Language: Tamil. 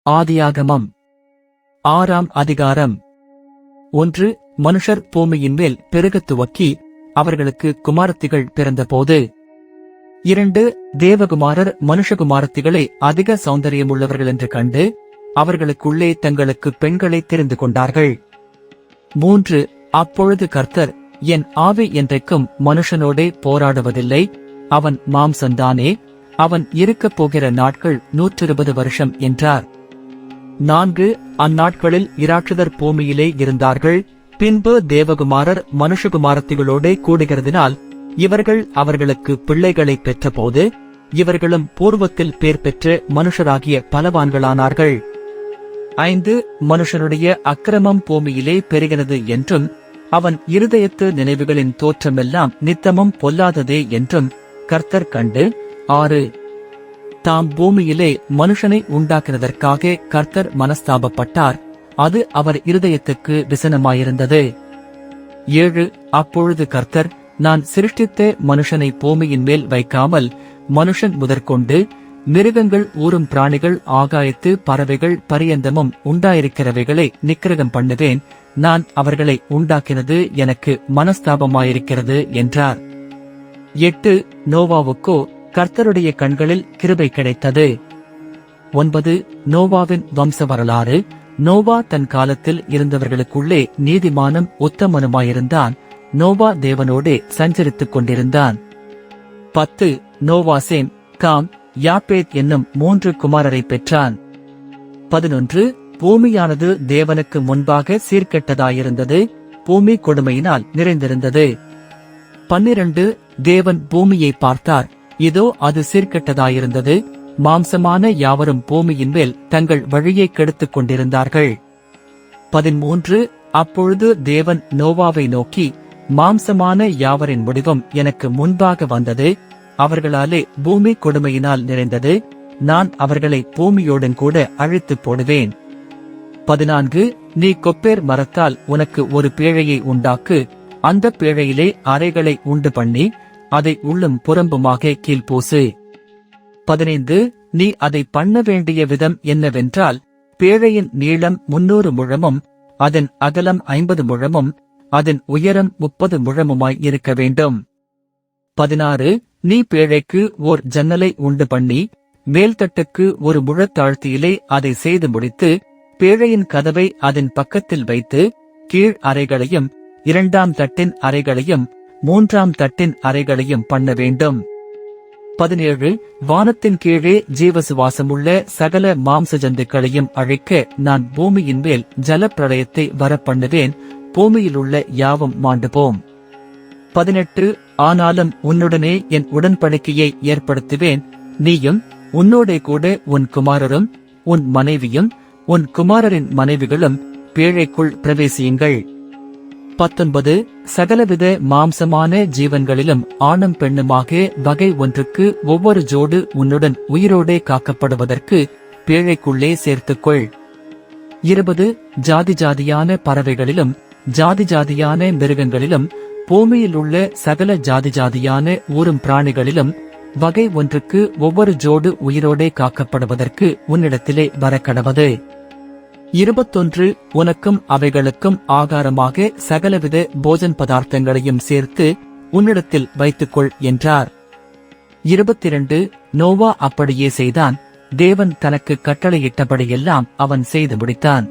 ஆதியாகமம் 6ஆம் அதிகாரம். 1. மனுஷர் பூமியின் மேல் பெருகத் துவக்கி அவர்களுக்கு குமாரத்திகள் பிறந்தபோது. 2. தேவகுமாரர் மனுஷகுமாரத்திகளை அதிக சௌந்தரியமுள்ளவர்கள் என்று கண்டு அவர்களுக்குள்ளே தங்களுக்கு பெண்களை தெரிந்து கொண்டார்கள். 3. அப்பொழுது கர்த்தர், என் ஆவி என்றைக்கும் மனுஷனோடே போராடுவதில்லை, அவன் மாம்சந்தானே, அவன் இருக்கப் போகிற நாட்கள் 120 வருஷம் என்றார். 4. அந்நாட்களில் இராட்சதர் பூமியிலே இருந்தார்கள். பின்பு தேவகுமாரர் மனுஷகுமாரத்திகளோடே கூடுகிறதினால் இவர்கள் அவர்களுக்கு பிள்ளைகளை பெற்றபோது இவர்களும் பூர்வத்தில் பேர் பெற்ற மனுஷராகிய பலவான்களானார்கள். 5. மனுஷனுடைய அக்கிரமம் பூமியிலே பெருகினது என்றும் அவன் இருதயத்து நினைவுகளின் தோற்றமெல்லாம் நித்தமும் பொல்லாததே என்றும் கர்த்தர் கண்டு. 6. தாம் பூமியிலே மனுஷனை உண்டாக்கினதற்காக கர்த்தர் மனஸ்தாபப்பட்டார், அது அவர் இருதயத்துக்கு விசனமாயிருந்தது. 7. அப்பொழுது கர்த்தர், நான் சிருஷ்டித்த மனுஷனை பூமியின் மேல் வைக்காமல் மனுஷன் முதற்கொண்டு மிருகங்கள், ஊரும் பிராணிகள், ஆகாயத்து பறவைகள் பரியந்தமும் உண்டாயிருக்கிறவைகளை நிக்கிரகம் பண்ணுவேன், நான் அவர்களை உண்டாக்கினது எனக்கு மனஸ்தாபமாயிருக்கிறது என்றார். 8. நோவாவுக்கோ கர்த்தருடைய கண்களில் கிருபை கிடைத்தது. 9. நோவாவின் வம்ச வரலாறு. நோவா தன் காலத்தில் இருந்தவர்களுக்குள்ளே நீதிமானும் உத்தமனுமாயிருந்தான். நோவா தேவனோடே சஞ்சரித்துக் கொண்டிருந்தான். 10. நோவா சேம், காம், யாப்பேத் என்னும் 3 குமாரரை பெற்றான். 11. பூமியானது தேவனுக்கு முன்பாக சீர்கெட்டதாயிருந்தது, பூமி கொடுமையினால் நிறைந்திருந்தது. 12. தேவன் பூமியை பார்த்தார், இதோ அது சீர்கெட்டதாயிருந்தது, மாம்சமான யாவரும் பூமியின் மேல் தங்கள் வழியை கெடுத்துக் கொண்டிருந்தார்கள். 13. அப்பொழுது தேவன் நோவாவை நோக்கி, மாம்சமான யாவரின் முடிவும் எனக்கு முன்பாக வந்தது, அவர்களாலே பூமி கொடுமையினால் நிறைந்தது, நான் அவர்களை பூமியோடன் கூட அழித்துப் போடுவேன். 14. நீ கொப்பேர் மரத்தால் உனக்கு ஒரு பேழையை உண்டாக்கு, அந்த பேழையிலே அறைகளை உண்டு பண்ணி அதை உள்ளும் புறம்புமாக கீழ்பூசு. 15. நீ அதை பண்ண வேண்டிய விதம் என்னவென்றால், பேழையின் நீளம் 300 முழமும் அதன் அகலம் 50 முழமும் அதன் உயரம் 30 முழமுமாய் இருக்க வேண்டும். 16. நீ பேழைக்கு ஓர் ஜன்னலை உண்டு பண்ணி மேல்தட்டுக்கு ஒரு முழத்தாழ்த்தியிலே அதை செய்து முடித்து பேழையின் கதவை அதன் பக்கத்தில் வைத்து கீழ் அறைகளையும் 2ஆம் தட்டின் அறைகளையும் 3ஆம் தட்டின் அறைகளையும் பண்ண வேண்டும். 17. வானத்தின் கீழே ஜீவசுவாசமுள்ள சகல மாம்ச ஜந்துக்களையும் அழிக்க நான் பூமியின் மேல் ஜலப்பிரளயத்தை வரப்பண்ணுவேன், பூமியிலுள்ள யாவும் மாண்டு போம். 18. ஆனாலும் உன்னுடனே என் உடன்படிக்கையை ஏற்படுத்துவேன், நீயும் உன்னோடே கூட உன் குமாரரும் உன் மனைவியும் உன் குமாரரின் மனைவிகளும் பேழைக்குள் பிரவேசியுங்கள். 19. சகலவித மாம்சமான ஜீவன்களிலும் ஆணும் பெண்ணுமாக வகை ஒன்றுக்கு ஒவ்வொரு ஜோடு உன்னுடன் உயிரோடே காக்கப்படுவதற்கு பேழைக்குள்ளே சேர்த்துக்கொள். 20. ஜாதி ஜாதியான பறவைகளிலும் ஜாதி ஜாதியான மிருகங்களிலும் பூமியில் உள்ள சகல ஜாதி ஜாதியான ஊரும் பிராணிகளிலும் வகை ஒன்றுக்கு ஒவ்வொரு ஜோடு உயிரோடே காக்கப்படுவதற்கு உன்னிடத்திலே வரக்கடவது. 21. உனக்கும் அவைகளுக்கும் ஆகாரமாக சகலவித போஜன் பதார்த்தங்களையும் சேர்த்து உன்னிடத்தில் வைத்துக்கொள் என்றார். 22. நோவா அப்படியே செய்தான், தேவன் தனக்கு கட்டளையிட்டபடியெல்லாம் அவன் செய்து முடித்தான்.